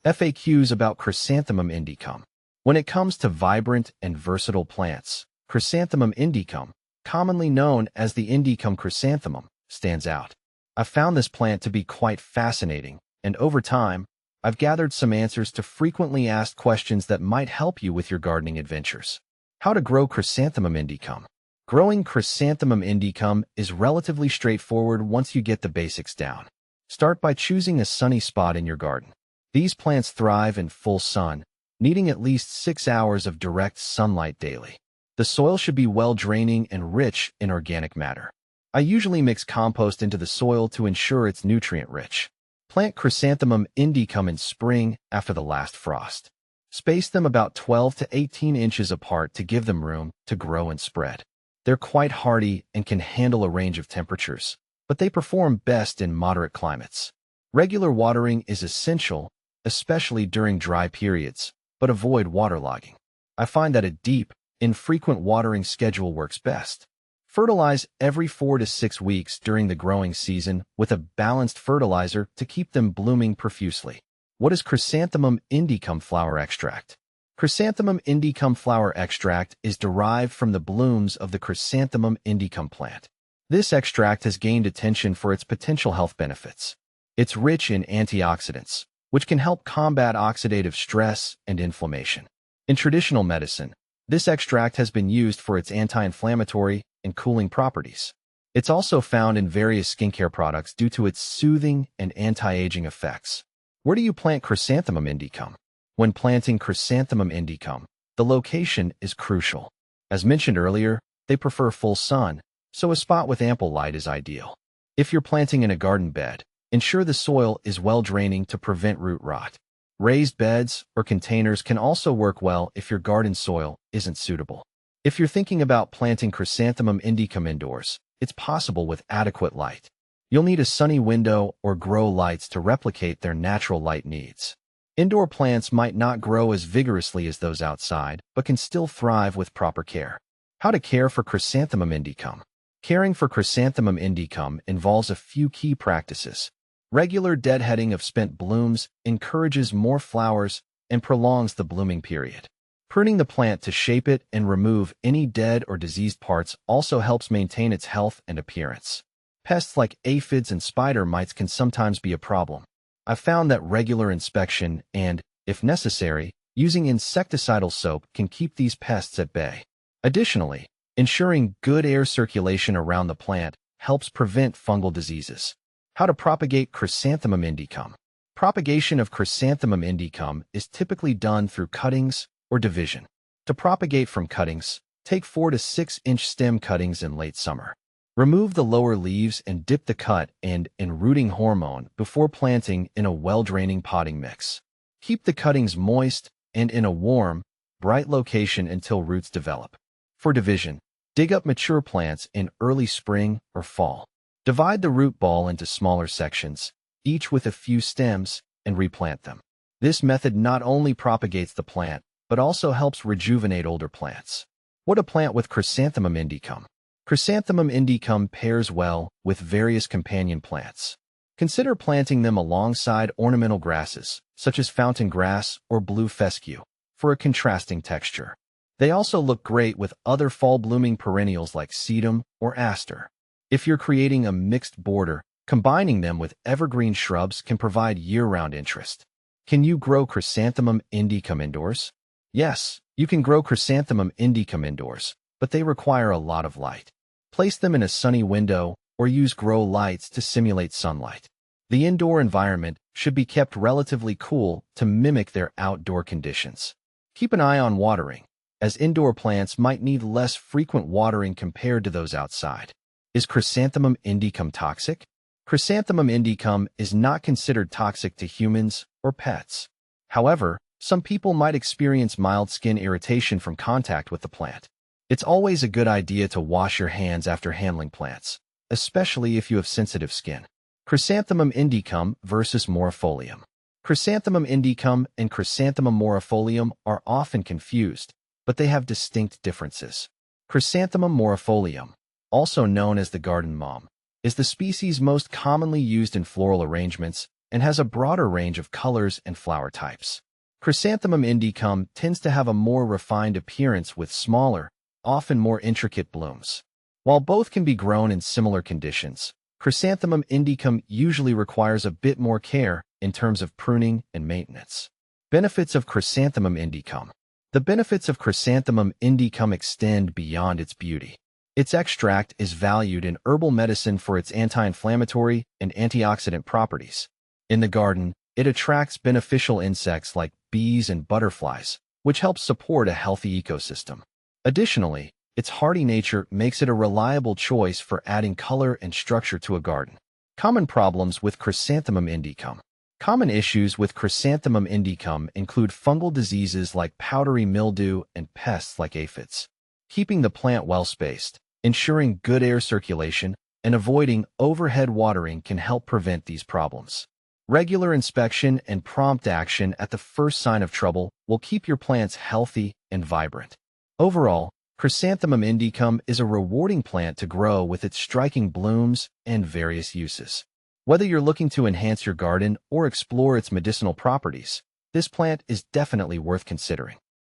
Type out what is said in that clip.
FAQs about Chrysanthemum indicum. When it comes to vibrant and versatile plants, Chrysanthemum indicum, commonly known as the Indicum chrysanthemum, stands out. I found this plant to be quite fascinating, and over time, I've gathered some answers to frequently asked questions that might help you with your gardening adventures. How to grow Chrysanthemum indicum. Growing Chrysanthemum indicum is relatively straightforward once you get the basics down. Start by choosing a sunny spot in your garden. These plants thrive in full sun, needing at least 6 hours of direct sunlight daily. The soil should be well-draining and rich in organic matter. I usually mix compost into the soil to ensure it's nutrient-rich. Plant Chrysanthemum indicum in spring after the last frost. Space them about 12 to 18 inches apart to give them room to grow and spread. They're quite hardy and can handle a range of temperatures, but they perform best in moderate climates. Regular watering is essential, especially during dry periods, but avoid waterlogging. I find that a deep, infrequent watering schedule works best. Fertilize every 4 to 6 weeks during the growing season with a balanced fertilizer to keep them blooming profusely. What is Chrysanthemum indicum flower extract? Chrysanthemum indicum flower extract is derived from the blooms of the Chrysanthemum indicum plant. This extract has gained attention for its potential health benefits. It's rich in antioxidants, which can help combat oxidative stress and inflammation. In traditional medicine, this extract has been used for its anti-inflammatory and cooling properties. It's also found in various skincare products due to its soothing and anti-aging effects. Where do you plant Chrysanthemum indicum? When planting Chrysanthemum indicum, the location is crucial. As mentioned earlier, they prefer full sun, so a spot with ample light is ideal. If you're planting in a garden bed, ensure the soil is well-draining to prevent root rot. Raised beds or containers can also work well if your garden soil isn't suitable. If you're thinking about planting Chrysanthemum indicum indoors, it's possible with adequate light. You'll need a sunny window or grow lights to replicate their natural light needs. Indoor plants might not grow as vigorously as those outside, but can still thrive with proper care. How to care for Chrysanthemum indicum. Caring for Chrysanthemum indicum involves a few key practices. Regular deadheading of spent blooms encourages more flowers and prolongs the blooming period. Pruning the plant to shape it and remove any dead or diseased parts also helps maintain its health and appearance. Pests like aphids and spider mites can sometimes be a problem. I've found that regular inspection and, if necessary, using insecticidal soap can keep these pests at bay. Additionally, ensuring good air circulation around the plant helps prevent fungal diseases. How to propagate Chrysanthemum indicum. Propagation of Chrysanthemum indicum is typically done through cuttings or division. To propagate from cuttings, take 4 to 6 inch stem cuttings in late summer. Remove the lower leaves and dip the cut and enrooting hormone before planting in a well-draining potting mix. Keep the cuttings moist and in a warm, bright location until roots develop. For division, dig up mature plants in early spring or fall. Divide the root ball into smaller sections, each with a few stems, and replant them. This method not only propagates the plant, but also helps rejuvenate older plants. What to plant with Chrysanthemum indicum. Chrysanthemum indicum pairs well with various companion plants. Consider planting them alongside ornamental grasses, such as fountain grass or blue fescue, for a contrasting texture. They also look great with other fall-blooming perennials like sedum or aster. If you're creating a mixed border, combining them with evergreen shrubs can provide year-round interest. Can you grow Chrysanthemum indicum indoors? Yes, you can grow Chrysanthemum indicum indoors, but they require a lot of light. Place them in a sunny window or use grow lights to simulate sunlight. The indoor environment should be kept relatively cool to mimic their outdoor conditions. Keep an eye on watering, as indoor plants might need less frequent watering compared to those outside. Is Chrysanthemum indicum toxic? Chrysanthemum indicum is not considered toxic to humans or pets. However, some people might experience mild skin irritation from contact with the plant. It's always a good idea to wash your hands after handling plants, especially if you have sensitive skin. Chrysanthemum indicum versus morifolium. Chrysanthemum indicum and Chrysanthemum morifolium are often confused, but they have distinct differences. Chrysanthemum morifolium, also known as the garden mom, is the species most commonly used in floral arrangements and has a broader range of colors and flower types. Chrysanthemum indicum tends to have a more refined appearance with smaller, often more intricate blooms. While both can be grown in similar conditions, Chrysanthemum indicum usually requires a bit more care in terms of pruning and maintenance. Benefits of Chrysanthemum indicum. The benefits of Chrysanthemum indicum extend beyond its beauty. Its extract is valued in herbal medicine for its anti-inflammatory and antioxidant properties. In the garden, it attracts beneficial insects like bees and butterflies, which helps support a healthy ecosystem. Additionally, its hardy nature makes it a reliable choice for adding color and structure to a garden. Common problems with Chrysanthemum indicum. Common issues with Chrysanthemum indicum include fungal diseases like powdery mildew and pests like aphids. Keeping the plant well-spaced, ensuring good air circulation, and avoiding overhead watering can help prevent these problems. Regular inspection and prompt action at the first sign of trouble will keep your plants healthy and vibrant. Overall, Chrysanthemum indicum is a rewarding plant to grow with its striking blooms and various uses. Whether you're looking to enhance your garden or explore its medicinal properties, this plant is definitely worth considering.